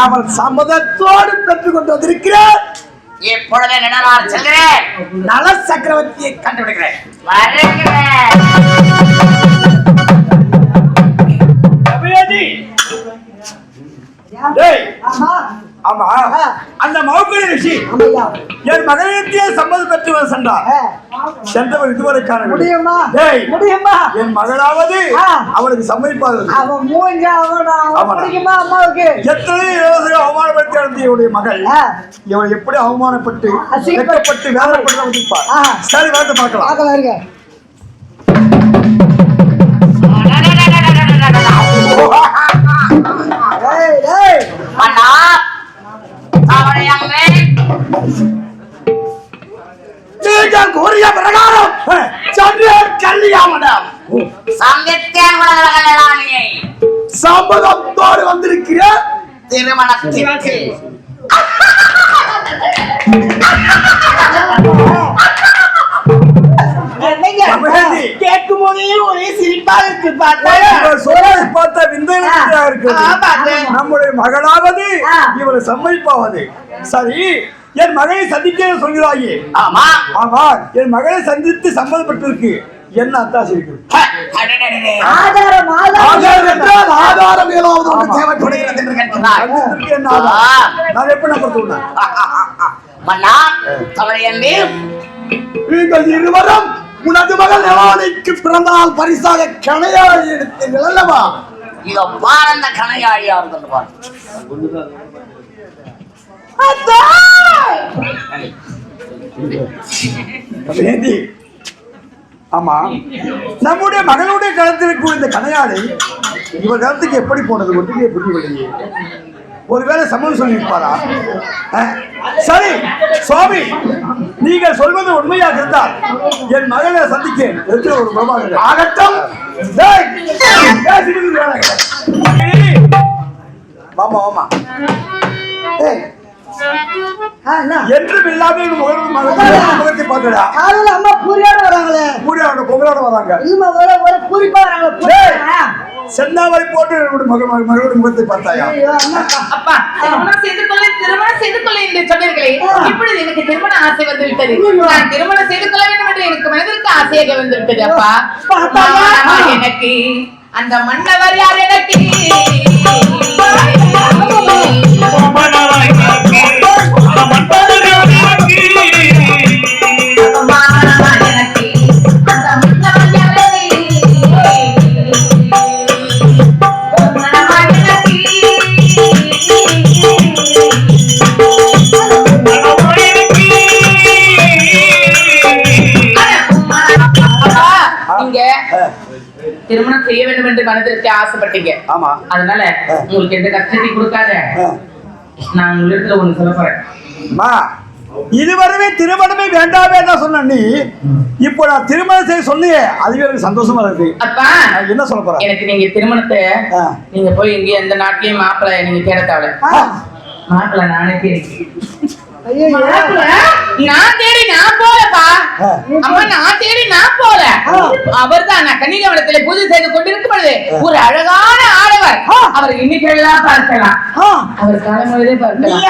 அவள் சம்மதத்தோடு பெற்றுக் கொண்டு வந்திருக்கிறார். எப்பொழுது நடனார் செல்கிறேன். நல சக்கரவர்த்தியை கண்டுபிடிக்கிறேன். ஆமா, அந்த மௌக்கடி ரிஷி என் மகனத்தையே சம்மதம் பெற்று சென்றார். சென்றவர் இதுவரை காண முடியுமா? என் மகளாவது அவளுக்கு சம்மதிப்பாது. எத்தனை அவமானப்படுத்தி நடத்திய இவருடைய மகள் இவள் எப்படி அவமானப்பட்டு வெட்கப்பட்டு வேதனைப்பட்டு வந்திருப்பார். சரி, வந்து பார்க்கலாம். கூறிய பிரகாரம் கல்யாணம் சம்மதத்தோடு வந்திருக்கிற திருமணத்திற்கு கேட்கும் போதே ஒரே சிரிப்பாக இருக்கு. பார்த்தா விந்தையா இருக்கு. நம்முடைய மகளாவது இவரை சம்மதிப்பாவது. சரி, என் மகளை சந்திக்க சொல்கிறாயே. ஆமா ஆமா, என் மகளை சந்தித்து சம்மதப்பட்டிருக்கு. என்ன அத்தாசி இருக்கு? ஆதாரம் ஏதாவது தேவைப்படுகிறது என்று கேட்கிறார். நான் எப்படி நம்ப சொன்னேன்? நீங்கள் இருவரும் உனது மகள் நவானிக்கு பிறந்தால் பரிசாக கணையாழி எடுத்தீர்கள் அல்லவா? இதோ பார், அந்த கணையாழியா இருந்து பார். ஆமா, நம்முடைய மகளுடைய கழுத்தில் இந்த கணையாளை இவர் கருத்துக்கு எப்படி போனது ஒன்றுமே புரியவில்லையே. ஒருவேளை சமூகம் சொல்லியிருப்பாரா? சரி சுவாமி, நீங்கள் சொல்வது உண்மையாக இருந்தால் என் மகளை சந்திக்கேன். ஒரு பிரபாகர் ஆகட்டும். மாமா மாமா என்றும் இல்லாமல் முகத்தை பார்க்கடா. அம்மா பூரியோட வராங்களே, பூரியோட பொங்கலோட வராங்க. பூரிப்பா வராங்க. சென்னாவரை போட்டு மகளோட முகத்தை பார்த்தாயா? அப்பா, திருமணம் செய்து கொள்ள என்று சொன்னீர்களே, இப்பொழுது எனக்கு திருமண ஆசை வந்து விட்டது. நான் திருமணம் செய்து கொள்ள வேண்டும் என்று எனக்கு மனதிற்கு ஆசையாக வந்து விட்டது. அப்பா, எனக்கு அந்த மன்னவர் யார்? எனக்கு திருமணம் செய்ய வேண்டும் என்று மனதிற்கு ஆசைப்பட்டீங்க. ஆமா, அதனால உங்களுக்கு எந்த கஷ்டத்தை கொடுக்காத நான் உங்களுக்கு ஒண்ணு சொல்ல போறேன். இதுவரை திருமணமே வேண்டாமே தான் சொன்ன நீ, இப்போ நான் திருமணம் செய்ய சொன்னியே, அதுவே எனக்கு சந்தோஷமா இருக்கு. அப்பா, என்ன சொல்ல போற? எனக்கு நீங்க திருமணத்தை நீங்க போய் இங்க எந்த நாட்டிலையும் மாப்பிள்ளை நீங்க தேட தேவை. மாப்பிள்ளை நானே தேடி நான் தேடி நான் போலப்பா. அம்மா, நான் தேடி நான் போல. அவர்தான் நான் கன்னிகாவனத்திலே பூஜை செய்து கொண்டிருக்கும் பொழுது ஒரு அழகான ஆடவர். அவர் இன்னைக்கு எல்லாம் பார்க்கலாம், அவர் காலமுறையே பார்க்கலாம்.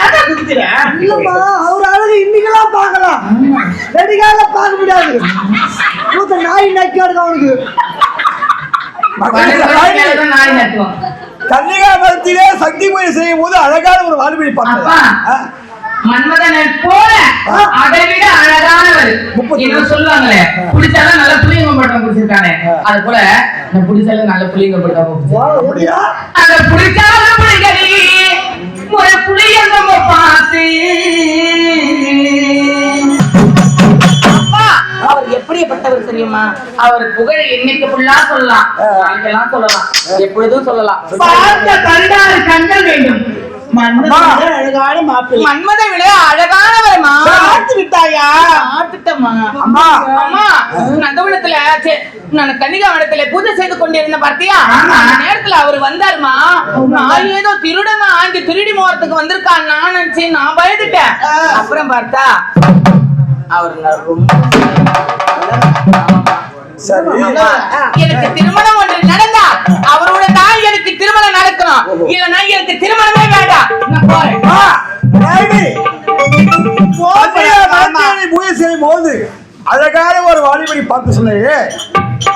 அவர் அழகு இன்னைக்கெல்லாம் பார்க்கலாம், வெடிகால பார்க்க முடியாது. நாய் நக்கியாடு அவனுக்கு நாய் நக்குவோம். கன்னிகாவனத்திலே சக்தி பூஜை செய்யும் போது அழகான ஒரு வாழ்விழி பார்க்கலாம். மன்மதனை போல அதை விட அழகானவர். இன்னும் சொல்லுவாங்களே, புடிச்சாலும் நல்ல புளியங்க போட்டா புடிச்சிருக்கானே, அது போல நான் புடிச்சாலும் நல்ல புளியங்க போட்டா அந்த புடிச்சாலும் புளிகடி ஒரு புளியங்க பார்த்து. அவர் எப்படிப்பட்டவர் தெரியுமா? அவர் புகழ் என்னைக்கு ஃபுல்லா சொல்லலாம், நாளைக்கெல்லாம் சொல்லலாம், எப்பொழுதும் சொல்லலாம். பார்த்த கண்டாறு கண்கள் வேண்டும். அழகான மாப்பிள்ளை, மன்மதை விட அழகானவர். பார்த்து விட்டாயா? பார்த்துட்டமா அம்மா. அம்மா, நந்தவனத்துல நான் கன்னிகாவனத்துல பூஜை செய்து கொண்டிருந்த பார்த்தியா? அந்த நேரத்துல அவர் வந்தாருமா. நான் ஏதோ திருடங்க ஆண்டி திருடி மோரத்துக்கு வந்திருக்கான் நான் நினைச்சு நான் பயந்துட்டேன். அப்புறம் பார்த்தா அவர் ரொம்ப எனக்கு திருமணம் ஒன்று நடந்தா அவரோட தாய் எனக்கு எனக்கு திருமணம் நடக்கணும், இல்லைன்னா எனக்கு திருமணமே வேண்டாம். நான் போறேன். பூஜை செய்யும் போது அழகான ஒரு வாலிபடி பார்த்து சொன்னையே,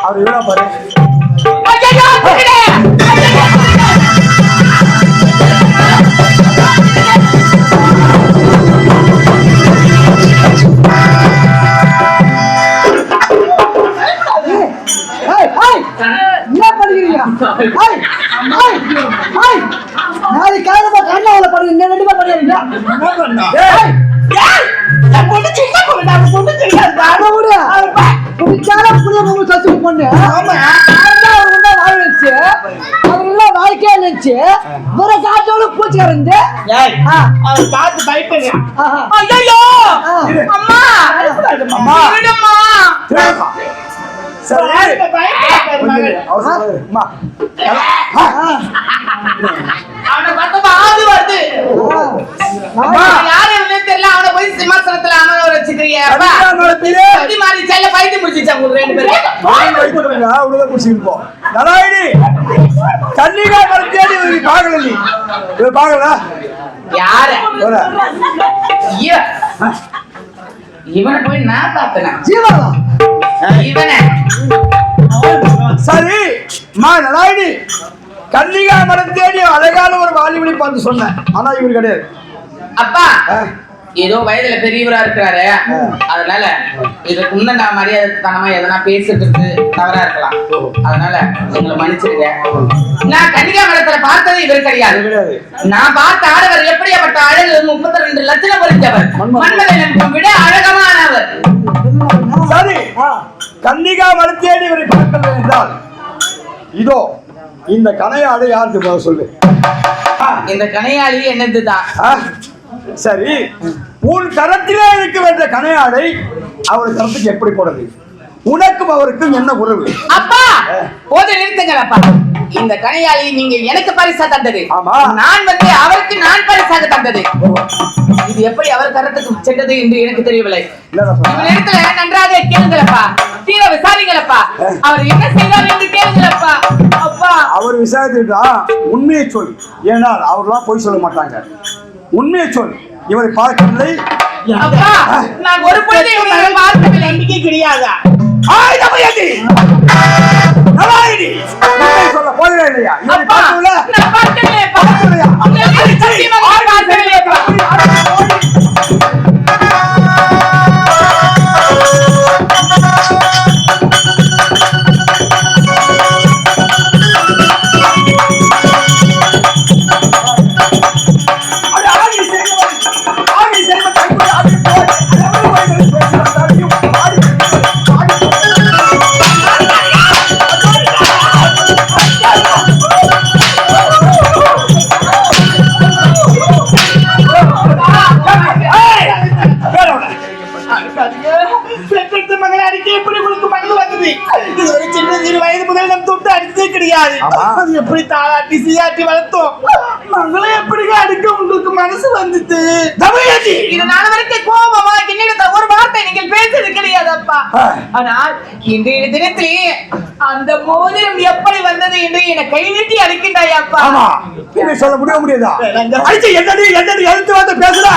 அவர் இவனா பாரு. என்ன பண்ணுகிறீங்க? நாளைக்கு காலமா கண்ணாவில பண்ணுங்க. என்ன ரெண்டு பேர் பண்ணுறீங்க? வாழ்க்கையா இருந்துச்சு. ஒரு காட்டோட பூச்சிக்காரந்து பார்த்து பயப்படுங்க. அவனை பார்த்தா ஆது வருது. யாரு தெரியல. அவனை போய் சிம்மாசனத்துல அவனை வச்சுக்கிறீங்க. மாதிரி செல்ல பைத்தியம் முடிச்சிச்சா உங்களுக்கு ரெண்டு பேரும். கன்னிகா மரத்தேடி பாக்கல யாரு இவனை போய் நான் பார்த்தேன். இவனை சரி மா நலாயினி, கன்னிகா மரம் தேடி அழகான ஒரு வாலிபனை பார்த்து சொன்னேன். ஆனா இவர் கிடையாது. அப்பா ஏதோ வயதுல பெரியவரா இருக்கிறாரு, அதனால இதுக்கு முன்ன நான் மரியாதை தனமா எதனா பேசுறதுக்கு தவறா இருக்கலாம். அதனால உங்களை மன்னிச்சிருங்க. நான் கன்னிகா மரத்துல பார்த்தது இவர் கிடையாது. நான் பார்த்த ஆடவர் எப்படியாப்பட்ட அழகு, 32 லட்சம் பொறித்தவர், மன்மதன் விட அழகமானவர். சரி, கன்னிகா மரம் தேடி இவரை பார்க்கவில்லை என்றால் இதோ இந்த கணையாடு யாருக்கு சொல்லு. இந்த கணையாளி என்னதுதான். சரி, உன் கரத்திலே இருக்க வேண்டிய கணையாடை அவர் கரத்துக்கு எப்படி போடுறது? உனக்கும் அவருக்கும் என்ன உறவு? அப்பா போது நிறுத்துங்கள். அப்பா, இந்த கணையாளி நீங்க எனக்கு பரிசா தந்தது. நான் வந்து அவருக்கு நான் பரிசாக தந்தது. இது எப்படி அவர் கரத்துக்கு சென்றது என்று எனக்கு தெரியவில்லை. இடத்துல நன்றாக கேளுங்களப்பா, தீர விசாரிங்களப்பா. அவர் என்ன செய்தார் என்று கேளுங்களப்பா. அப்பா, அவர் விசாரித்தா உண்மையை சொல். ஏனால் அவர்லாம் போய் சொல்ல மாட்டாங்க. உண்மையை சொல். இவரை பார்க்கவில்லை. அப்பா, நான் ஒரு பொழுது இவரை பார்க்கவில்லை. நம்பிக்கை கிடையாது. சொல்ல போதே இல்லையா? இவரை பார்க்கவில்லை. நான் பார்க்கவில்லை. எப்படி தாளாட்டி சியாட்டி வளர்த்தோம். மகளை எப்படி அடிக்க உங்களுக்கு மனசு வந்துச்சு? இதனால வரைக்கும் கோபமா என்னிடத்த ஒரு வார்த்தை நீங்கள் பேசுறது கிடையாது அப்பா. ஆனால் இன்றைய தினத்திலே அந்த மோதிரம் எப்படி வந்தது என்று என்னை கை நீட்டி அடிக்கின்றாய் அப்பா. சொல்ல முடியாதா? என்னடி எழுத்து வந்து பேசுறா?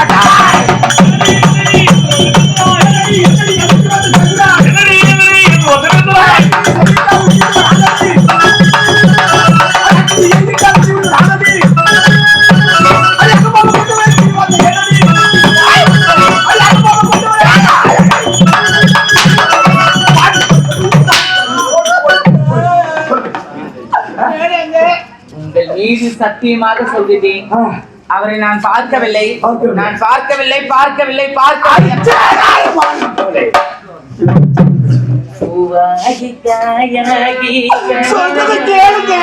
சத்தியமாக சொல்கிறேன், அவரை நான் பார்க்கவில்லை. சொல்றது கேளுங்க.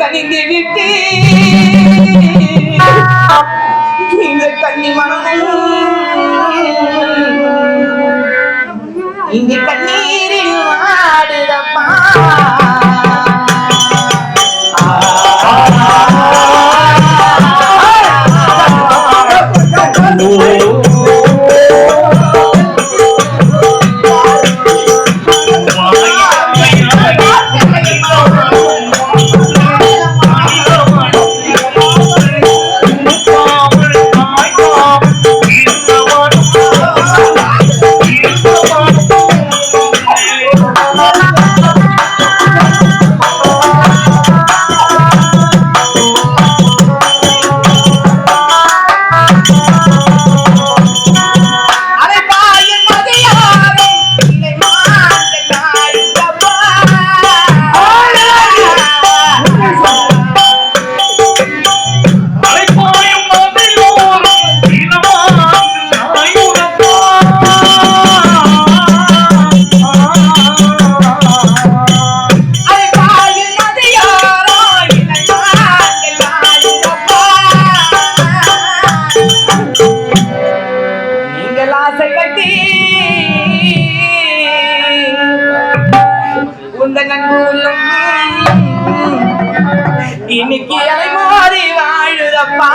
கனிந்து விட்டு இந்த கன்னி மனமும் இங்க கண்ணீரில் வாடுதப்பா. இன்னைக்கு அலை மாறி வாழுதப்பா.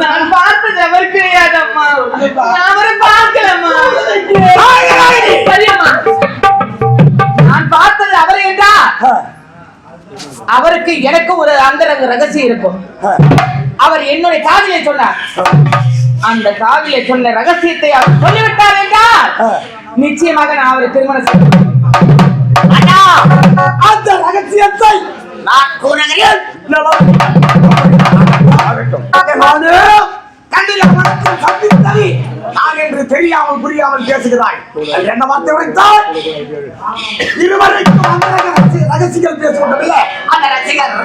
நான் பார்த்தது அவர் கிடையாதம்மா. அவரை பார்க்கலம்மா. நான் பார்த்தது அவரை என்றா அவருக்கு எனக்கு ஒரு அந்தரங்க ரகசியம் இருக்கும். அவர் என்னுடைய காதிலே சொன்னார். அந்த காதிலே சொன்ன ரகசியத்தை அவர் சொல்லிவிட்டார் என்றால் நிச்சயமாக நான் அவரை திருமணம் செய்வேன். அந்த ரகசியத்தை நான் கூறுகிறேன். நான் என்று தெரியாமல் புரியாமல் பேசுகிறாய். என்ன வார்த்தை வைத்தால் இருவரைக்கும் அந்த ரகசியம் பேசுவதில்லை. அந்த ரசிகர்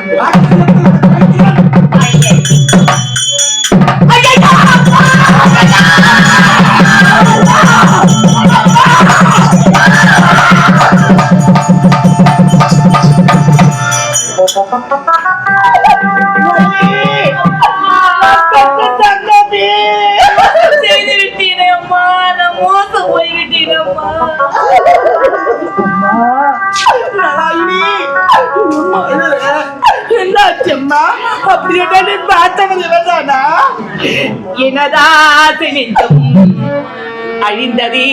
செய்து விட்டீனே அம்மா. நான் மோசம் போய்விட்டீனம்மா. என்னாச்சம்மா? அப்படி என்ன பார்த்தவதானா? என்னதா நித்தம் அழிந்ததே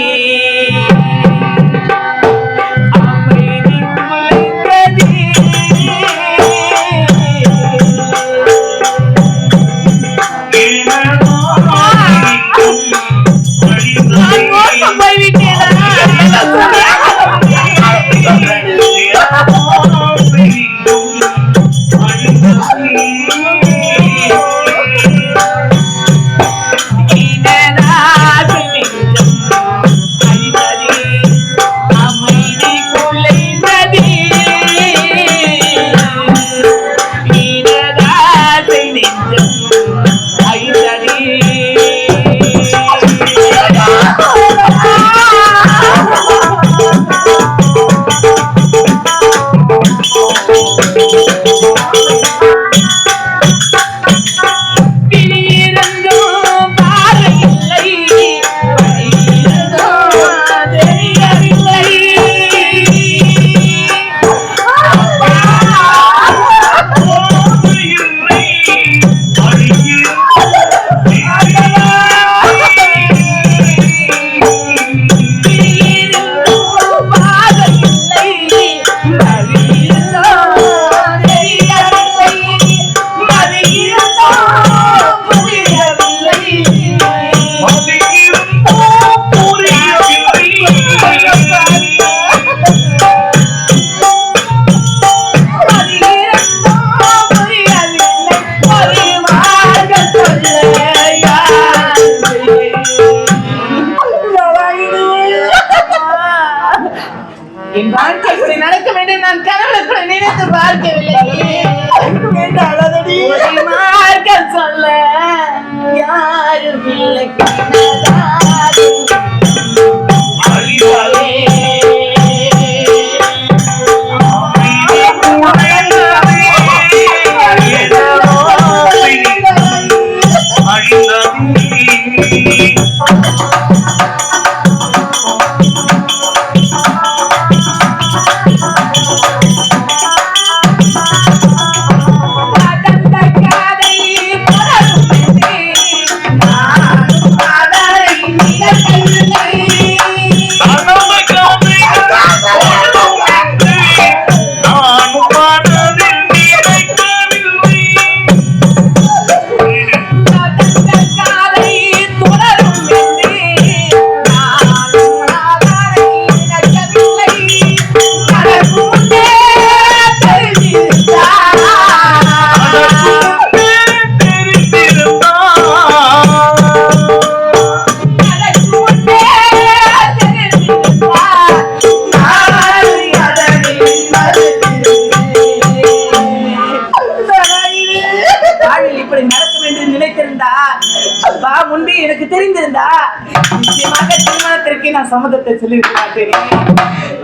எனக்கு தெரிந்திருந்தா நிச்சயமாக திருமணத்திற்கு நான் சம்மதத்தை சொல்லியிருக்க மாட்டேன்.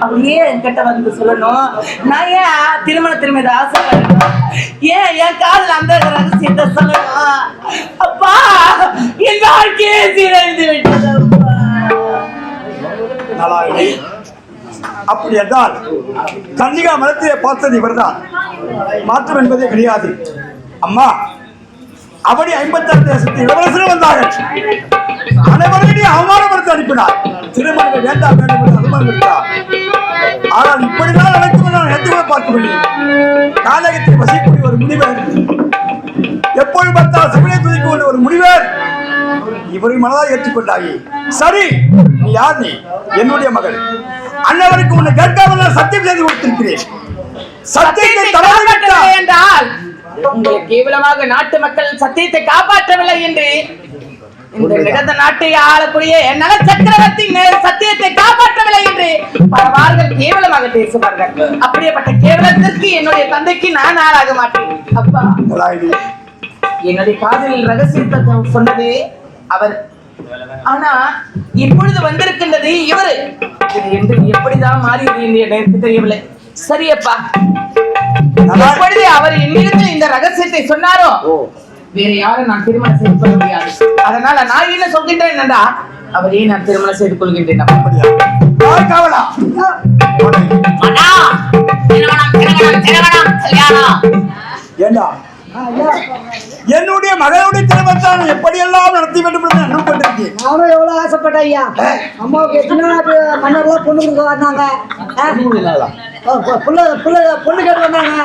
அப்படியே என்கிட்ட வந்து சொல்லணும். நான் ஏன் திருமணத்தின் மீது ஆசைப்படணும்? ஏன் என் காதல் அந்த ரகசியத்தை சொல்லணும்? அப்பா, என் வாழ்க்கையே சீரழிந்து விட்டது. அப்படி என்றால் கன்னிகா மரத்திலே பார்த்தது இவர்தான், மாற்றம் என்பதே கிடையாது. அம்மா, அவடி 56 தேசத்தில் இளவரசர் வந்தார்கள். அனைவரையும் அவமானப்படுத்தி அனுப்பினார். திருமணம் வேண்டாம் வேண்டும் என்று அனுமதித்தார். ஆனால் இப்படிதான் நடக்கும் நான் எந்த பார்க்கவில்லை. காலகத்தில் வசிக்கூடிய ஒரு முனிவர், எப்பொழுது பார்த்தால் சிவனை துதிக்க கொண்ட ஒரு முனிவர் இவரை மனதாக ஏற்றுக்கொண்டாயே. சரி, நீ யார்? நீ என்னுடைய மகள். அன்னவருக்கு உன்னை கேட்காமல் நான் சத்தியம் செய்து கொடுத்திருக்கிறேன். சத்தியத்தை தவறவிட்டால் என்றால் உங்களை கேவலமாக நாட்டு மக்கள் சத்தியத்தை காப்பாற்றவில்லை என்று இந்த நிகழ்ந்த நாட்டை ஆளக்கூடிய நல சக்கரவர்த்தி சத்தியத்தை காப்பாற்றவில்லை என்று பலவார்கள் கேவலமாக பேசுவார்கள். அப்படியேப்பட்ட கேவலத்திற்கு என்னுடைய தந்தைக்கு நான் ஆளாக மாட்டேன். அப்பா, என்னுடைய காதலில் ரகசியத்தை சொன்னது அவர். ஆனா இப்பொழுது வந்திருக்கின்றது இவரு. இது என்று எப்படிதான் மாறியது என்று எனக்கு தெரியவில்லை. சரியப்பா, எப்பொழுது அவர் என்னிடத்தில் இந்த ரகசியத்தை சொன்னாரோ வேற யாரும் நான் திருமணம் செய்து கொள்ள முடியாது. அதனால நான் என்ன சொல்கின்றேன் என்றா, அவரையே நான் திருமணம் செய்து கொள்கின்றேன். என்னுடைய மகளுடைய திருமணத்தை எப்படியெல்லாம் நடத்தி வேண்டும் என்று எண்ணம் கொண்டிருக்கேன். நானும் எவ்வளவு ஆசைப்பட்டேன் ஐயா. அம்மாவுக்கு எத்தனை மன்னர்லாம் பொண்ணு கொடுக்க வந்தாங்க, பொண்ணு கேட்டு வந்தாங்க.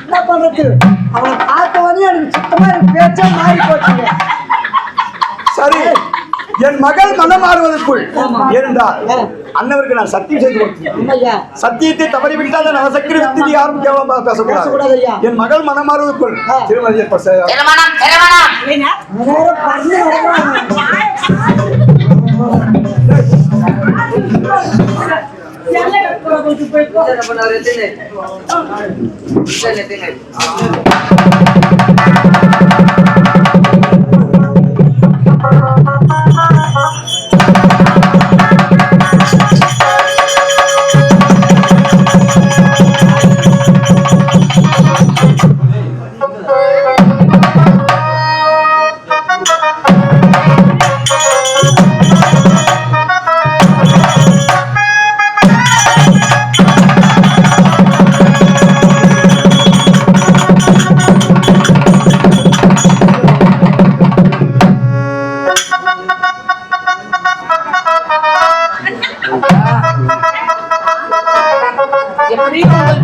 என்ன பண்றது, அவனை பார்த்த வந்து எனக்கு சுத்தமா பேச்சா மாறி போச்சுங்க. சரி, என் மகள் மனம் மாறுவதற்குள் ஏனென்றால் அண்ணவருக்கு நான் சத்தியம் செய்து கொடுத்தேன். சத்தியத்தை தவறிவிட்டால் நவசக்கரி வித்து யாரும் கேவலமாக பேசக்கூடாது. என் மகள் மனம் மாறுவதற்குள் திருமதி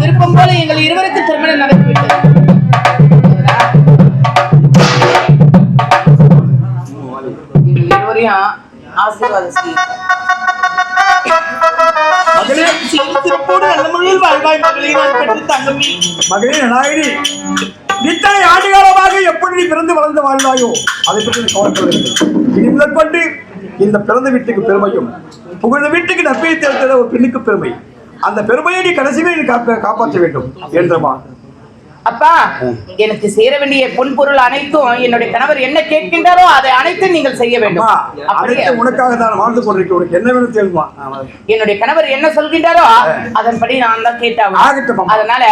விருப்பம் போல எங்கள் இருவருக்கு திருமணம் நடந்துவிட்டது. எங்கள் இருவரையும் ஆசீர்வாதம் செய்யுங்கள். மகளே நாயகி, இத்தனை ஆண்டு காலமாக எப்படி நீ பிறந்து வளர்ந்து வாழ்ந்தாயோ அதை பற்றி கவலைப்படவில்லை. முதற்கொண்டு இந்த பிறந்த வீட்டுக்கு பெருமையும் புகழ்ந்த வீட்டுக்கு நற்பெயர் தேர்ந்த ஒரு பெண்ணுக்கு பெருமை. அந்த பெருமையை நீ கடைசியை காப்பாற்ற வேண்டும் என்றமா. அப்பா எனக்கு சேர வேண்டிய பொன் பொருள் அனைத்தும் என்னுடைய கணவர் என்ன கேட்கின்றாரோ அதை அனைத்தும் நீங்கள் செய்ய வேண்டும். அப்படியே உனக்காக தான் வாழ்ந்து கொண்டிருக்கேன். உனக்கு என்ன வேணும் தெரியுமா? என்னுடைய கணவர் என்ன சொல்கின்றாரோ அதன்படி நான் தான் ஆகட்டும். அதனால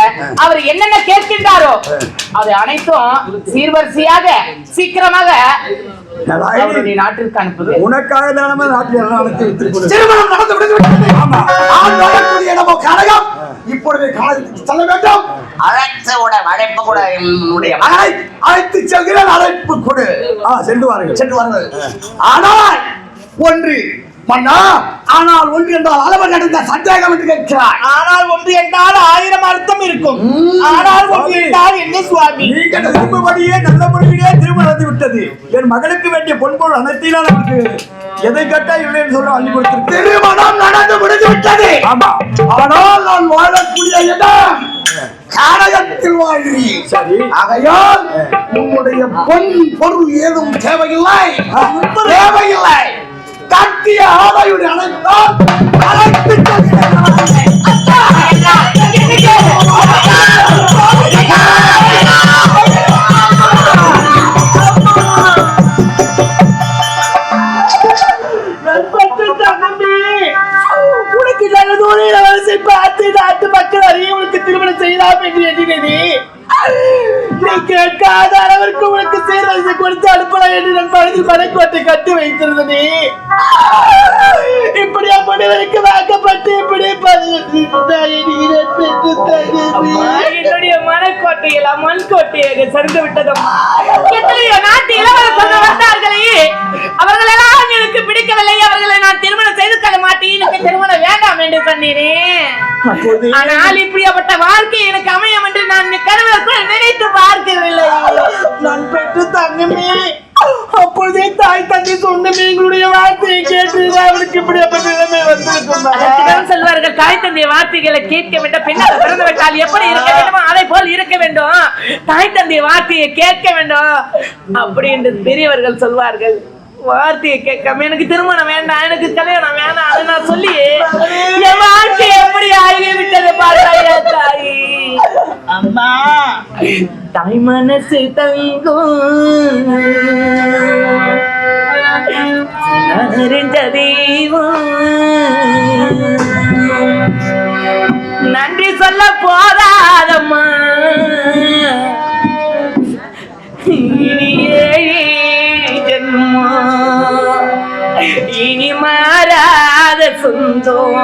அவர் என்னென்ன கேட்கின்றாரோ அதை அனைத்தும் சீர்வரிசையாக சீக்கிரமாக அவருடைய நாட்டிற்கு அனுப்புது. உனக்காக தானே நாட்டில் எல்லாம் அனுப்பி வைத்திருக்கிறோம். திருமணம் நடந்து விடுகிறது. ஆமா, ஆண் வாழக்கூடிய இடமோ கனகம். இப்பொழுது காலத்துக்கு செல்ல வேண்டும். அழைப்பு கூட என்னுடைய மகனை அழைத்து செல்கிறேன். அழைப்பு கொடு. சென்று வாருங்கள். ஆனால் ஒன்று மன்னா, ஆனால் ஒன்று என்றால் அளவு நடந்த சந்தேகம் என்று கேட்கிறார். ஆனால் ஒன்று என்றால் 1000 அர்த்தம் இருக்கும். ஆனால் ஒன்று என்றால் என்ன சுவாமி? நீங்கள் விரும்பும்படியே நல்ல முறையிலே திருமணம் நடந்து விட்டது. என் மகளுக்கு வேண்டிய பொன்பொருள் அனைத்தையும் எனக்கு எதை கேட்டா இல்லைன்னு சொல்ல அள்ளி கொடுத்து திருமணம் நடந்து முடிந்து விட்டது. ஆமா, ஆனால் நான் வாழக்கூடிய இடம் காரகத்தில் வாழ்வி. சரி, ஆகையால் உன்னுடைய பொன் பொருள் ஏதும் தேவையில்லை. கட்டிய ஆடையுடைய அனைத்தால் அழைத்து உனக்கு நல்லதோடு இளவரசை பார்த்து நாட்டு மக்கள் அறிய உனக்கு திருமணம் செய்யலாம் என்று எண்ணினே. நீ கேட்காத அளவிற்கு உனக்கு சீர்வரிசை கொடுத்து அனுப்பலாம் என்று நம் மனதில் மனக்கோட்டை கட்டி வைத்திருந்தனே. இப்படி அப்படி வாக்கப்பட்டு இப்படி என்னுடைய மனக்கோட்டையெல்லாம் மண்கோட்டையாக சரிந்து விட்டதம்மா. எத்தனையோ நாட்டு இளவரசர்கள் வந்தார்களே, அவர்களெல்லாம் எனக்கு பிடிக்கவில்லை. அவர்களை நான் திருமணம் செய்து கொள்ள மாட்டேன், எனக்கு திருமணம் வேண்டாம் என்று சொன்னேனே. ஆனால் இப்படியாப்பட்ட வாழ்க்கை எனக்கு அமையும் என்று நான் கனவுக்குள் நினைத்து பார்க்கவில்லை. நான் பெற்று தங்கமே, அப்பொழுதே தாய் தந்தை சொன்னமே எங்களுடைய வார்த்தையை கேட்டு அவனுக்கு இப்படியாப்பட்ட நிலைமை வந்திருக்கும் சொல்வார்கள். தாய் தந்தைய வார்த்தைகளை கேட்க வேண்டும், பின்னால் பிறந்து விட்டால் எப்படி இருக்க வேண்டுமோ அதை போல் இருக்க வேண்டும். தாய் தந்தைய வார்த்தையை கேட்க வேண்டும் அப்படி என்று பெரியவர்கள் சொல்வார்கள். வார்த்தையை கேட்காம எனக்கு திருமணம் வேண்டாம், எனக்கு கல்யாணம் வேண்டாம் அதை நான் சொல்லி என் வாழ்க்கை எப்படி ஆகிவிட்டது பார்த்தாயா தாய். அம்மா, தாய் மனசு தங்கும் அறிந்த தெய்வம், நன்றி சொல்ல போதாதம்மா. இனி மாறாத சொந்தம்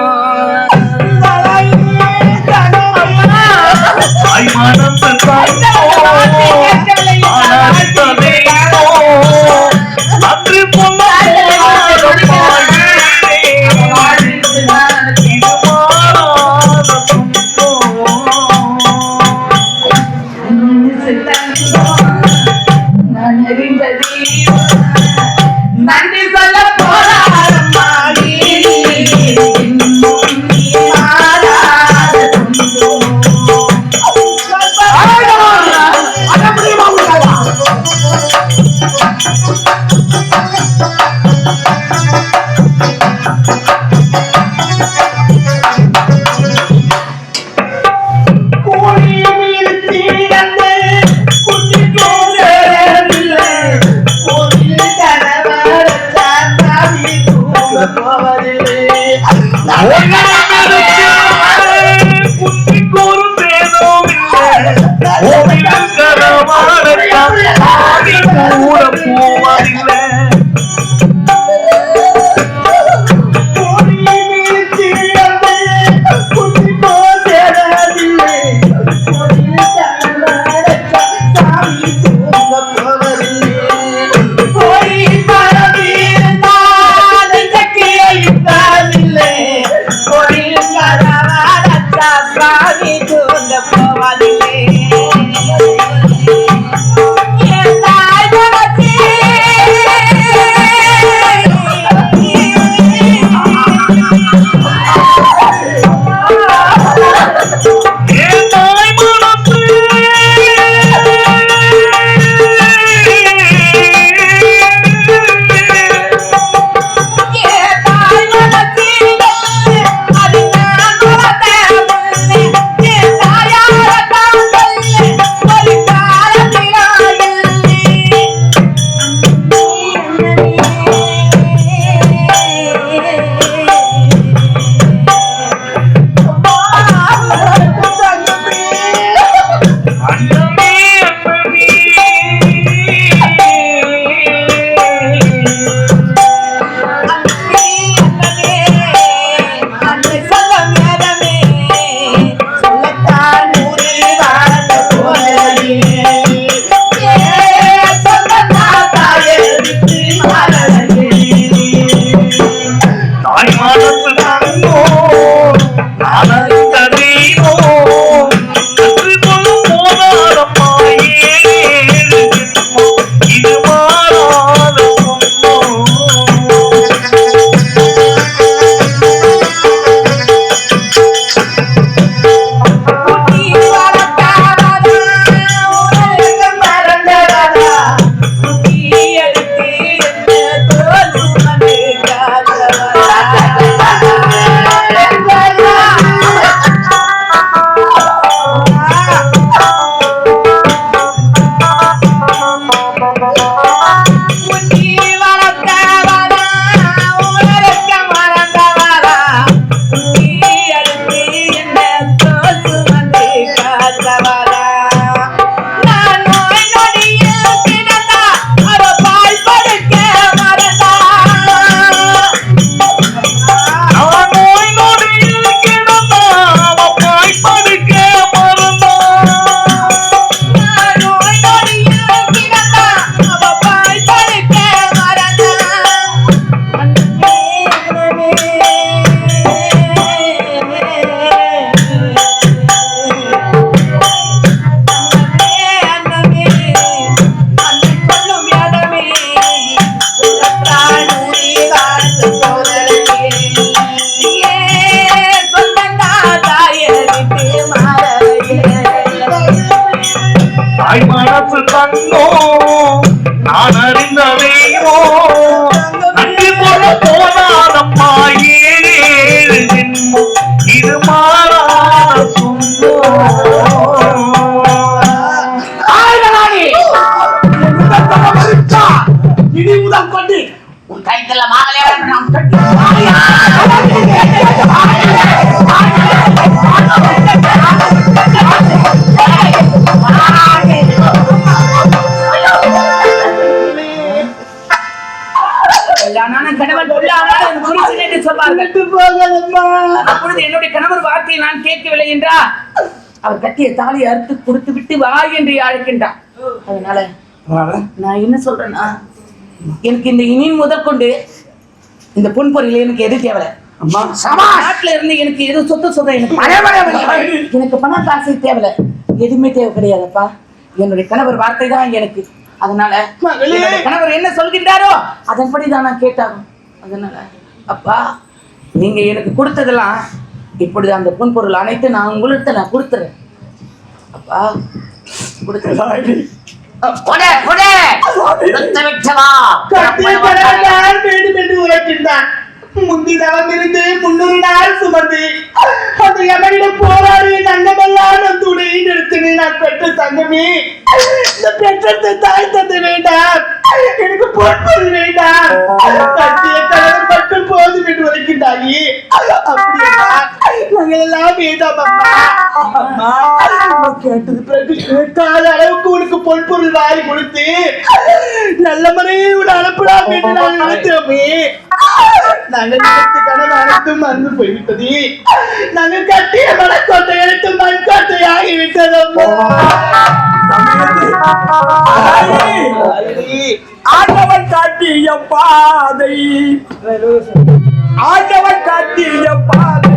நன்றி சொல்ல போராடம்மா. சொன்னோம் நான் அறிந்த தெய்வம் நன்றி போல போனாதம்மா ஏழு ஜென்மம் இது மாறாத சொந்தம். இனி முதல் கொண்டு உன் கைத்துல மாலையா நாம் கட்டி கணவன் அப்பொழுது என்னுடைய கணவர் வார்த்தையை நான் கேட்கவில்லை என்றா அவர் கட்டிய தாலியை அறுத்து கொடுத்து விட்டு வா என்று அழைக்கின்றார். அதனால நான் என்ன சொல்றேன்னா, எனக்கு இந்த இனி முதற்கொண்டு இந்த பொன் பொருள் எனக்கு எது தேவை அம்மா. நாட்டுல இருந்து எனக்கு எது சொத்த எனக்கு பண காசு தேவை, எதுவுமே தேவை கிடையாதுப்பா. என்னுடைய கணவர் வார்த்தை தான் எனக்கு. அதனால கணவர் என்ன சொல்கின்றாரோ அதன்படிதான் நான் கேட்டாகும். அதனால அப்பா நீங்க எனக்கு கொடுத்ததெல்லாம் இப்பொழுது அந்த பொன் பொருள் அனைத்து நான் உங்கள்கிட்ட நான் கொடுத்துறேன் அப்பா. கொடுத்துறேன் முந்தி தவம் இருந்து 300 நாள் சுமந்து அந்த எமனிடம் போராடி நங்கமெல்லாம் துணை நிறுத்தினே நான் பெற்ற தங்கமே. இந்த பெற்ற தாய் தந்தை வேண்டாம், எனக்கு பொற்பொருள் வேண்டாம், கட்டிய கணவர் மட்டும் போதும் என்று உரைக்கின்றாயே. அப்படியா நாங்கள் எல்லாம் வேண்டாம் அம்மா. அம்மா கேட்டது பிறகு கேட்காத அளவுக்கு உனக்கு பொற்பொருள் வாரி கொடுத்து நல்ல முறையை அனுப்பலாம் என்று நான் நினைத்தோமே. நாங்கள் நினைத்து கனவு அனைத்தும் மறந்து போய்விட்டது. நாங்கள் கட்டிய மனக்கோட்டை எடுத்து மண்கோட்டை ஆகிவிட்டது. ஆண்டவன் காட்டிய பாதை, ஆண்டவன் காட்டிய பாதை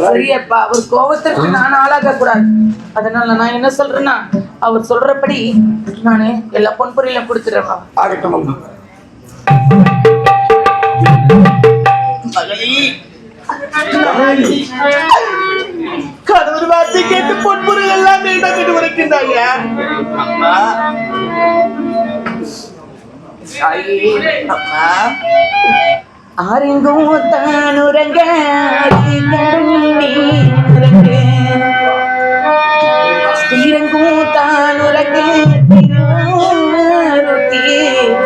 சரியப்பா, அவர் கோபத்திற்கு நான் ஆளாக கூடாது. அதனால நான் என்ன சொல்றேன்னா, அவர் சொல்றபடி நானு எல்லா பொன்பொருளையும் கொடுத்துடுறேன். கடவுள் வார்த்தை கேட்டு பொன்பொருள் எல்லாம் வேண்டாம் என்று உரைக்கின்றாங்க. அம்மா அம்மா ஆரெங்கும் தான் உறங்க ஸ்ரீரங்கும் தான் உறங்க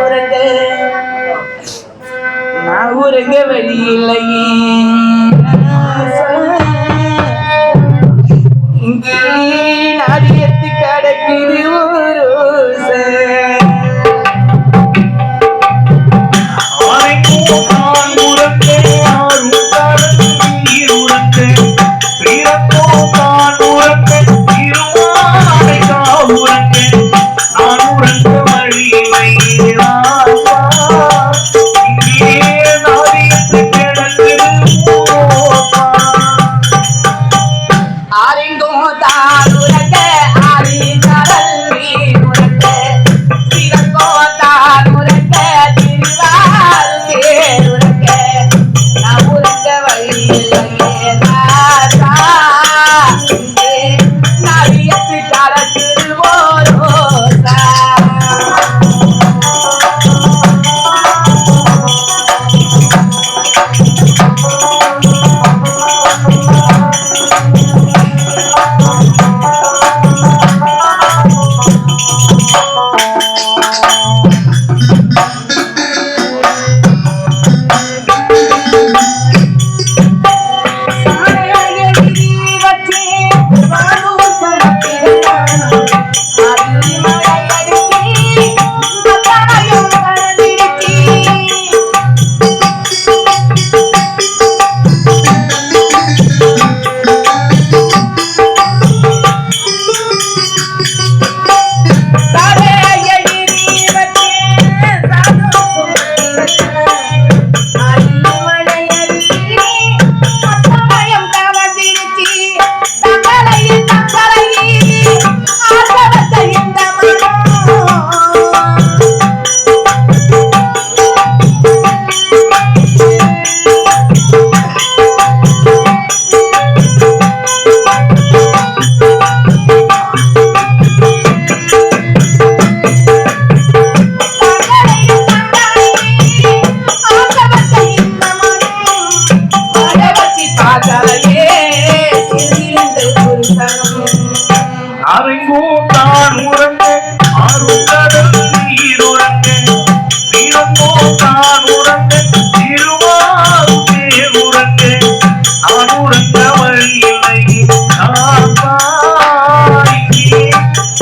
உறங்க நான் உறங்க வழி இல்லையே இங்கே நாடியத்து கடக்குது ஒரு நான் அறைங்கும் தான் உறங்க ஆறுங்கடல் நீருறங்க வீரமோ தான் உறங்க திருவாரும் தேருறங்க நான் உறங்க வழியில்லை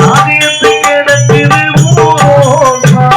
ஆதியத்தை கிடக்குது ஊரோசா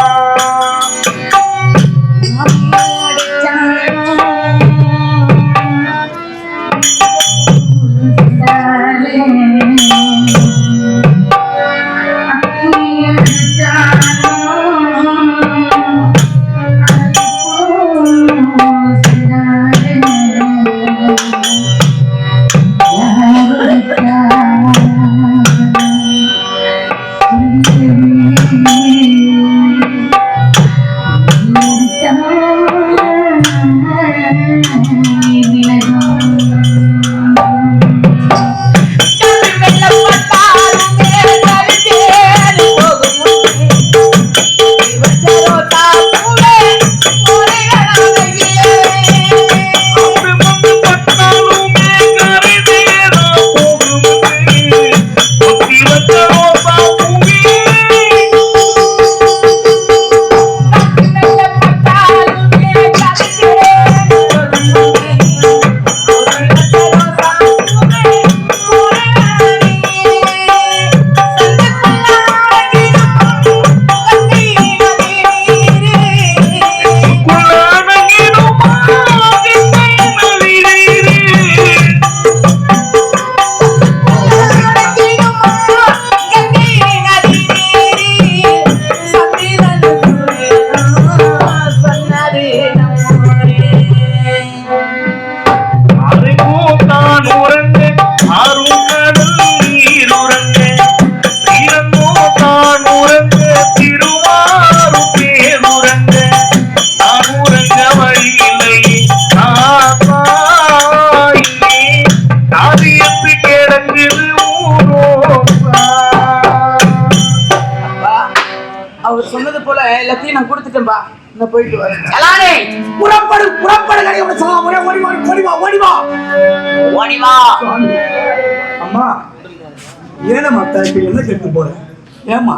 அவர் சொன்னது போல எல்லாத்தையும் நான் கொடுத்துட்டேன்பா. நான் போயிட்டு வரேன். சலானே புறப்படு புறப்படு கடை உன சலாம் ஓடி ஓடி ஓடி வா ஓடி வா ஓடி வா. அம்மா ஏனம்மா தாய்க்கு என்ன கேட்டு போற? ஏம்மா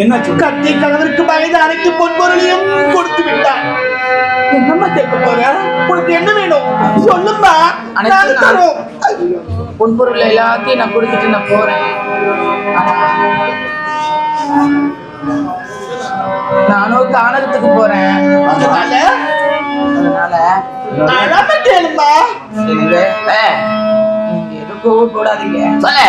என்ன கத்தி கணவருக்கு பயந்து அனைத்து பொன்பொருளையும் கொடுத்து விட்டான். என்னம்மா கேட்க போற? உனக்கு என்ன வேணும் சொல்லும்மா. பொன்பொருள் எல்லாத்தையும் நான் கொடுத்துட்டு நான் போறேன். நானும் கானகத்துக்கு போறேன். அதனால கேளுமா. எதுவும் போடாதீங்க. சொல்ல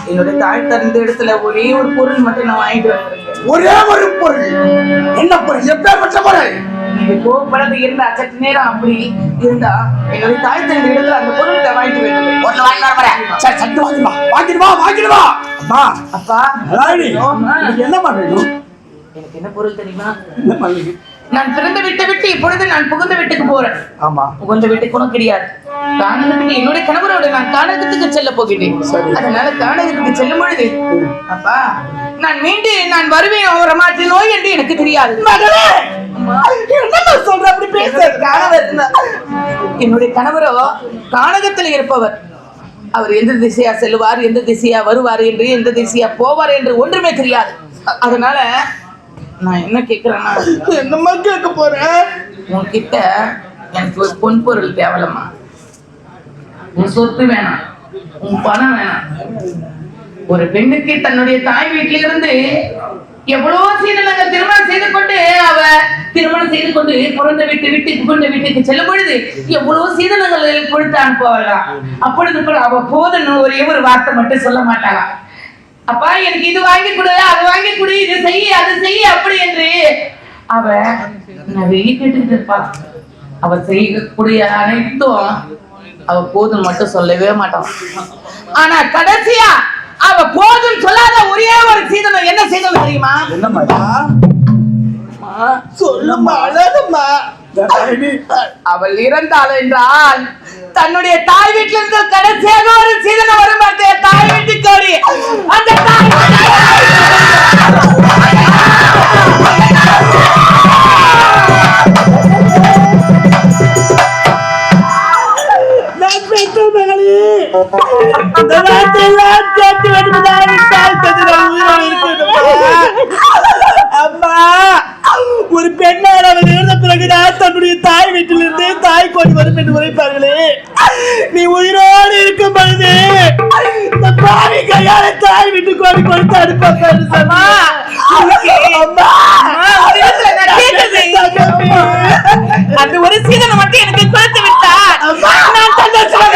என்னுடைய தாய் தந்த இடத்துல ஒரே ஒரு பொருள் மட்டும் நான் வாங்கிட்டு வந்துருக்கேன். ஒரே ஒரு பொருள். என்ன பொருள்? எப்பேற்பட்ட பொருள்? நீங்க கோவப்படாத இருந்தா சற்று நேரம் அப்படி இருந்தா என்னுடைய தாய் தந்த இடத்துல அந்த பொருளை வாங்கிட்டு வருவேன். ஒண்ணு வாங்கி வர போறேன். சரி சட்டு வாங்கிடுவா வாங்கிடுவா வாங்கிடுவா. அம்மா அப்பா என்னம்மா வேணும்? எனக்கு என்ன பொருள் தெரியுமா? என்ன பண்ணுங்க? நான் பிறந்த வீட்டை விட்டு இப்பொழுது நான் புகுந்த வீட்டுக்கு போறேன். ஆமா புகுந்த வீட்டுக்கு ஒன்றும் கிடையாது. கானகத்துக்கு என்னுடைய கணவரோட நான் கானகத்துக்கு செல்ல போகிறேன். அதனால கானகத்துக்கு செல்லும் பொழுது அப்பா நான் மீண்டும் நான் வருவேன் வர மாட்டேனோ என்று எனக்கு தெரியாது. சொல்ற அப்படி பேச என்னுடைய கணவரோ கானகத்தில் இருப்பவர். அவர் எந்த திசையா செல்வார், எந்த திசையா வருவார் என்று, எந்த திசையா போவார் என்று ஒன்றுமே தெரியாது. அதனால நான் என்ன கேட்கிறேன்னா, என்னம்மா கேட்க போறேன்? உன்கிட்ட எனக்கு ஒரு பொன் பொருள் தேவலம்மா. உன் சொத்து வேணாம், உன் பணம் வேணாம். ஒரு பெண்ணுக்கு தன்னுடைய தாய் வீட்டிலிருந்து எவ்வளவோ சீதனங்கள் திருமணம் செய்து கொண்டு அவ திருமணம் செய்து கொண்டு பிறந்த வீட்டுக்கு செல்லும் பொழுது எவ்வளவோ சீதனங்கள் கொடுத்து அனுப்புவாளாம். அப்பொழுது கூட அவ போதுன்னு ஒரே ஒரு வார்த்தை மட்டும் சொல்ல மாட்டாளா, அப்பா எனக்கு இது வாங்கி கொடு, அது வாங்கி கொடு, இது செய்ய அது செய்ய அப்படி என்று அவ நிறைய கேட்டுக்கிட்டு இருப்பா. அவ செய்யக்கூடிய அனைத்தும் அவ போதும் மட்டும் சொல்லவே மாட்டான். ஆனா கடைசியா அவ போதும் சொல்லாத ஒரே ஒரு சீதனம் என்ன சீதனம் தெரியுமா? என்னம்மா? சொல்லும்மா, அழகம்மா. அவள் இறந்தாள் என்றால் தன்னுடைய தாய் வீட்டில இருந்து கடைசியாக ஒரு சீதனம் வரும் பார்த்தேன். தாய் வீட்டுக்கு ஓடி அந்த நான் பெற்ற மகளே இந்த வார்த்தையெல்லாம் கேட்டு வருவதாக தாழ்த்தது நான் உயிரோடு இருக்கணும். அம்மா, ஒரு பெண்ணால் அவள் இறந்த பிறகுதான் தன்னுடைய தாய் வீட்டிலிருந்து தாய் கோடி வரும் என்று உரைப்பார்களே, நீ உயிரோடு இருக்கும் பொழுது இந்த பாவி கையால தாய் வீட்டு கோடி கொடுத்து அனுப்பாரு. அந்த ஒரு சீதனை மட்டும் எனக்கு கொடுத்து விட்டார். நான் சந்தோஷமாக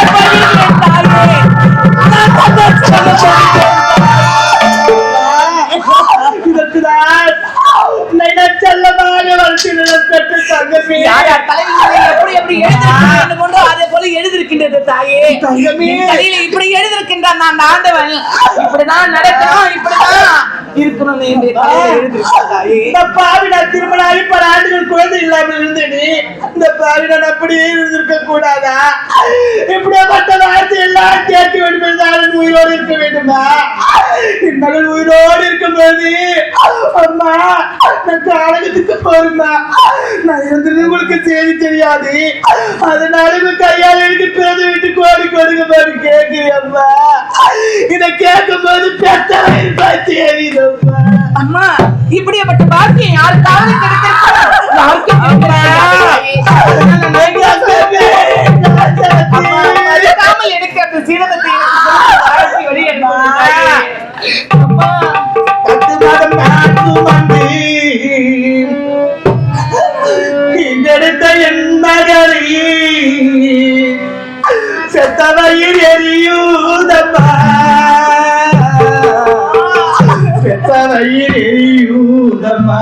எழுதிருக்கின்றது தாயே. இப்படி எழுதிருக்கின்றான் நான் ஆண்டவன். இப்படிதான் நடக்கணும், இப்படிதான் இருக்கணும். இந்த பாவிடா திருமணாகி பல ஆண்டுகள் குழந்தை இல்லாமல் இருந்தேன். இந்த பாவிடன் அப்படியே இருந்திருக்க கூடாதா? இப்படியாப்பட்ட வார்த்தை எல்லாம் கேட்க வேண்டும் என்றால் உயிரோடு இருக்க வேண்டுமா? என் மகள் உயிரோடு இருக்கும் போது அம்மா நான் காலகத்துக்கு போருமா, நான் இருந்தது உங்களுக்கு செய்தி தெரியாது. அதனால உங்க கையால் எனக்கு பிறந்த வீட்டு கோடி கொடுக்க போது கேட்கிறேன் அம்மா. இதை கேட்கும் போது பெற்றவா தெரியுது அம்மா. இப்படிப்பட்ட பாக்கியம் யாருக்காவது கிடைக்காமல் எனக்கு அந்த சீரகத்தை எடுத்த என் மகளி செத்தவையில் எரியூதம்மா, செத்தவையில் எரியூதம்மா.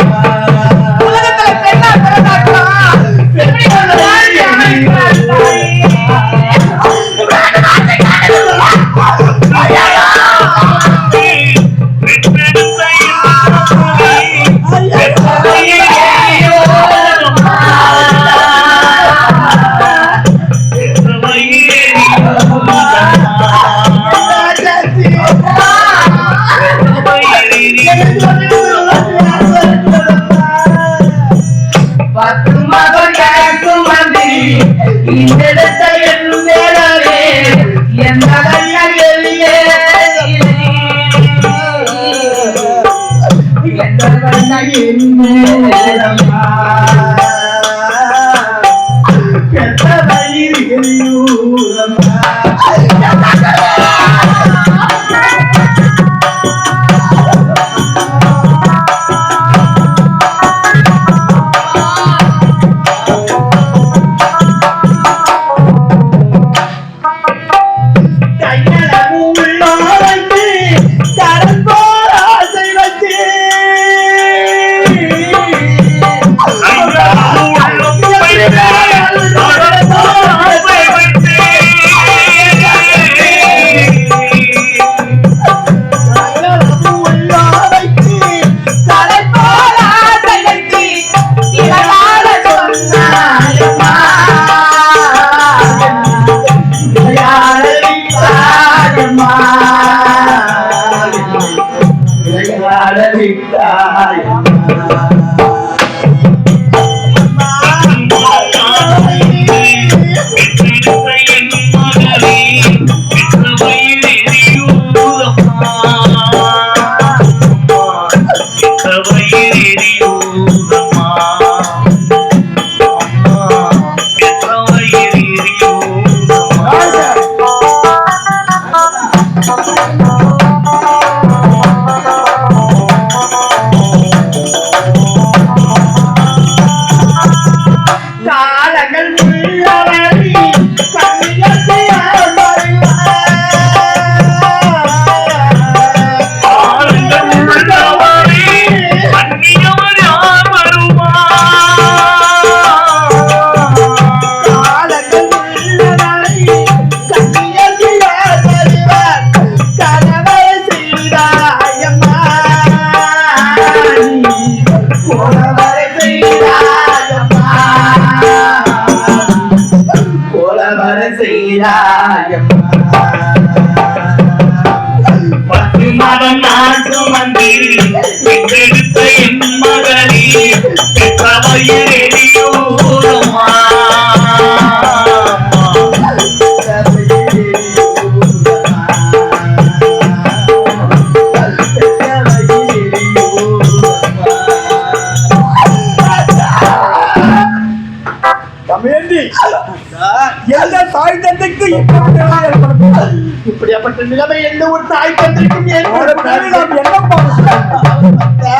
எனக்கு ஏற்படும். இப்படியாப்பட்ட நிலைமை எந்த ஒரு தாய் தந்தைக்கும் ஒரு பிறவி நாம் என்ன பண்ண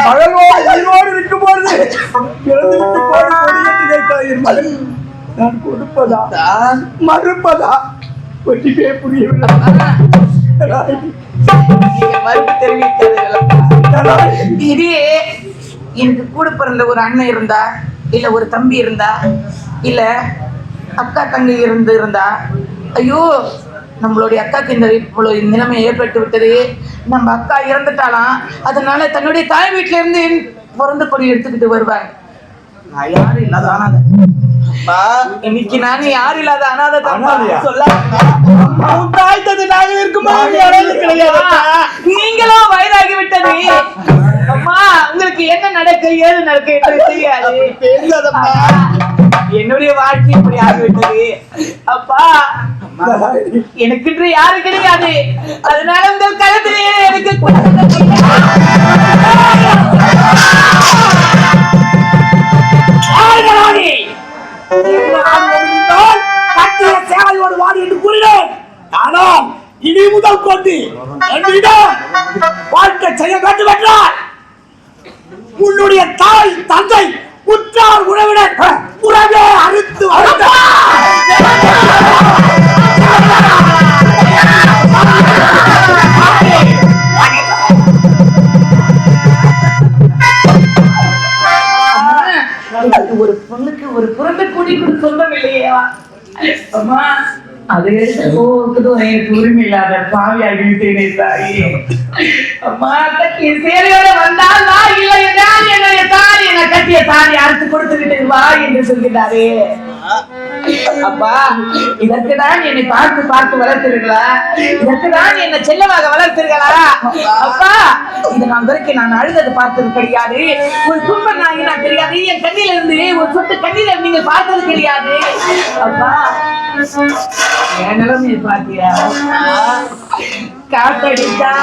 மகளோடு உயிரோடு இருக்கும் பொழுது பிறந்து விட்டு போடு கொடி என்று கேட்காதீர் மகள். நான் கொடுப்பதா மறுப்பதா ஒன்றுமே புரியவில்லை. நீங்க மறுப்பு தெரிவிக்காதீர்கள். இதே எனக்கு கூட பிறந்த ஒரு அண்ணன் இருந்தா, இல்ல ஒரு தம்பி இருந்தா, இல்ல அக்கா தங்கை இருந்தா, ஐயோ நம்மளுடைய அக்காக்கு இந்த இவ்வளவு நிலைமை ஏற்பட்டு விட்டது, நம்ம அக்கா இறந்துட்டாலாம், அதனால தன்னுடைய தாய் வீட்டுல இருந்து பிறந்த பொருள் எடுத்துக்கிட்டு வருவாங்க. நான் யாரும் இல்லாத அனாதை. இன்னைக்கு நான் யாரும் இல்லாத அனாதை அனாதையா? உன் தாய் தந்தை நாங்க இருக்குமா கிடையாது. நீங்களும் வயதாகி விட்டது. அம்மா உங்களுக்கு என்ன நடக்க ஏது நடக்க என்று தெரியாது. பேசாதம்மா. என்னுடைய வாழ்க்கை இப்படி ஆகிவிட்டது. அப்பா எனக்கென்று யாரும் கிடையாது. அதனால உங்கள் கருத்திலேயே எனக்கு கட்டிய சேவையோடு வாடி என்று கூறினேன். ஆனால் இனி முதல் கொண்டு என்னிடம் வாழ்க்கை செய்ய வேண்டும் என்றால் உன்னுடைய தாய் தந்தை உற்றார் உறவினர் உறவே அறுத்து ஒரு பொண்ணுக்கு ஒரு பிறந்த கூடி சொந்தம் இல்லையா அம்மா? அது போக்குதும் எனக்கு உரிமை இல்லாத பாவியாகிவிட்டேனே தாயே. அம்மா கட்டிய சேலையோட வந்தால் வா, இல்லை என்றால் என்னுடைய தாய் என்னை கட்டிய தாலி அறுத்து கொடுத்து விட்டு வா என்று சொல்கிறாரே. அப்பா இதற்குதான் என்னை பார்த்து பார்த்து வளர்த்தீர்களா? இதற்குதான் என்னை செல்லமாக வளர்த்தீர்களா? அப்பா இது நான் வரைக்கும் நான் அழுதது பார்த்தது கிடையாது. ஒரு துன்பம் நான் தெரியாது. என் கண்ணில இருந்து ஒரு சொட்டு கண்ணீரை நீங்கள் பார்த்தது கிடையாது. அப்பா என் நிலைமையை பார்த்தியா? காத்தடித்தா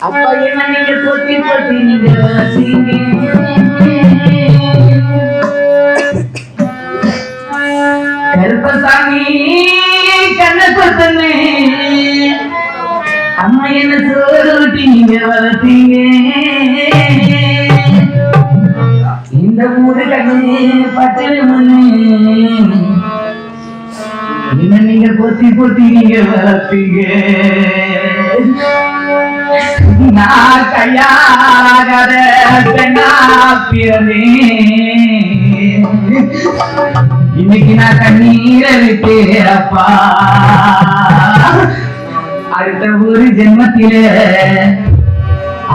அப்பா என்ன நீங்க போட்டி போட்டி நீங்க கருப்பசாமி கண்ண கொத்தனே அம்மா என்ன சோறுட்டி நீங்க வளர்த்தீங்க. இந்த ஊரு கண்ணு பச்சை மண்ணு என்ன நீங்க போட்டி போட்டி நீங்க வளர்த்தீங்க. நான் கையாகாத பெண்ணா பிறந்தேன். இன்னைக்கு நான் கண்ணீரை விட்டேப்பா. அடுத்த ஒரு ஜென்மத்தில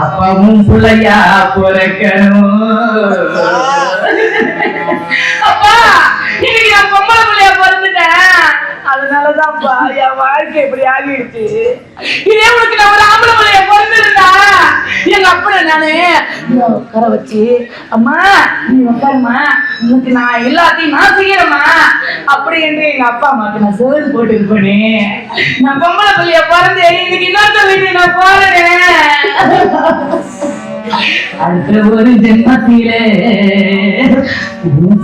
அப்பாவும் பிள்ளையா பிறக்கணும். அப்பா இன்னைக்கு நான் பொம்பளை பிள்ளையா பிறந்துட்டேன். அதனாலதான்ப்பா என் வாழ்க்கை இப்படி ஆகிடுச்சு. இதே உனக்கு நான் ஒரு ஆம்பளை பிள்ளைய பிறந்திருந்தா எங்க அப்பனை நானு உட்கார வச்சு, அம்மா நீ உட்காருமா, உனக்கு நான் எல்லாத்தையும் நான் செய்யறேம்மா அப்படி என்று எங்க அப்பா அம்மாக்கு நான் சோறு போட்டு இருப்பேனே. நான் பொம்பளை பிள்ளைய பிறந்து இன்னைக்கு இன்னொருத்த வீட்டுக்கு நான் போறேன். அடுத்த ஒரு ஜென்மத்திலே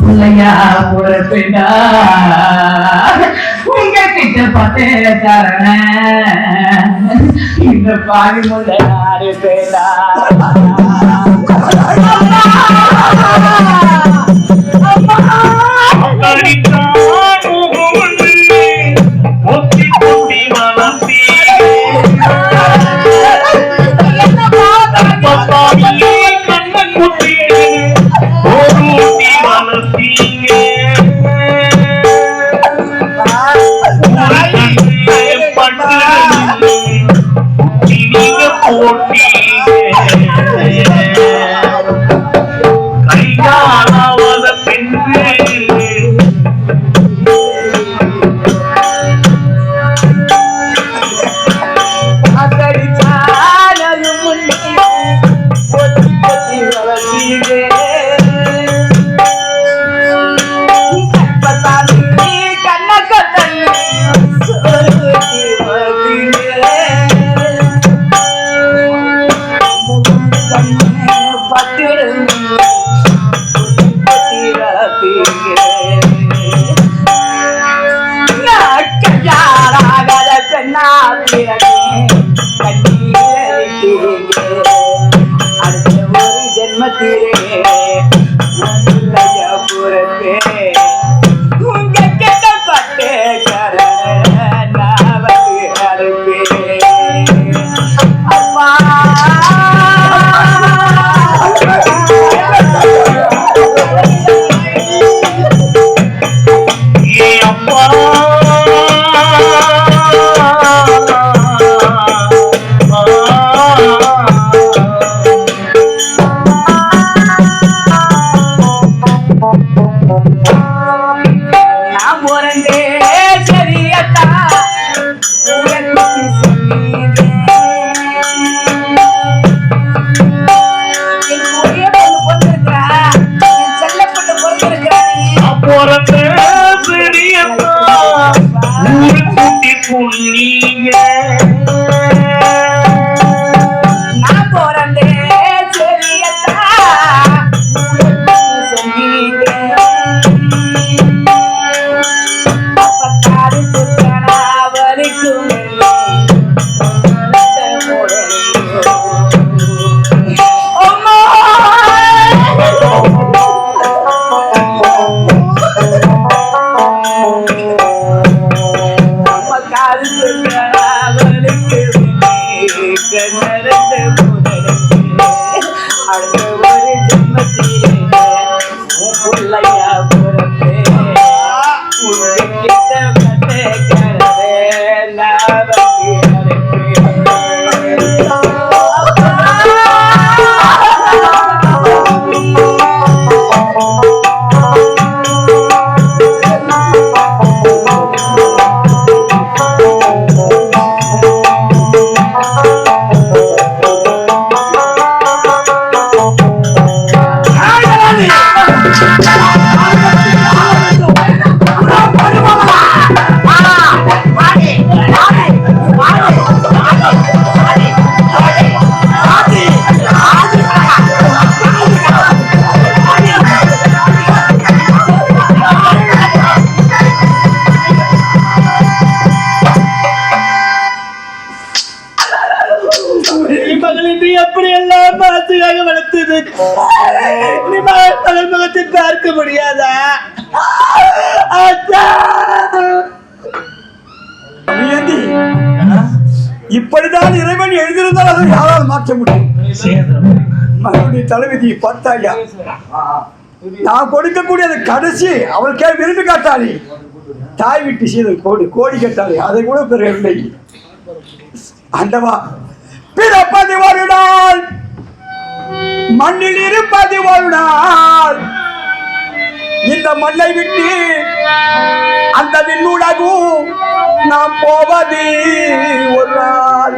பிள்ளையா பொறப்பேண்டா. உங்க கிட்ட பத்தே தரண இந்த பாடி முன்னாடி பேடா. கைகால அடுத்த ஒரு ஜென்மத்திலே புறப்பே உங்க கெட்ட பட்டே நாவது அறுப்பே அப்பா முகத்தில் பார்க்க முடியாதா? இப்படிதான் இறைவன் எழுதியிருந்தால் அதை யாரால் மாற்ற முடியும்? மறுபடியும் தளபதியை பார்த்தாயா, நான் கொடுக்கக்கூடிய அந்த கடைசி அவளுக்கே விரும்பி காட்டாளி தாய் விட்டு சீதல் கோடி கேட்டாளி, அதை கூட பெறவில்லை. ஆண்டவா, பிறப்பது ஒரு நாள், மண்ணில் இருப்பது ஒரு நாள், இந்த மண்ணை விட்டு அந்த விண்ணுலகும் நாம் போவது ஒரு நாள்.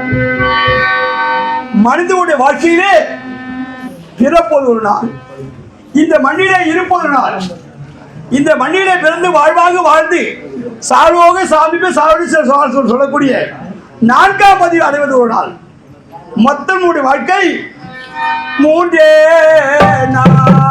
மனிதனுடைய வாழ்க்கையிலே பிறப்பது ஒரு நாள், இந்த மண்ணிலே இருப்பது ஒரு நாள், இந்த மண்ணிலே பிறந்து வாழ்வாக வாழ்ந்து சால்வோக சாமிப்ப சாவடி சொல்லக்கூடிய 4ஆம் பதிவு அடைவது ஒரு நாள். மொத்தமுடைய வாழ்க்கை 3 நாள்.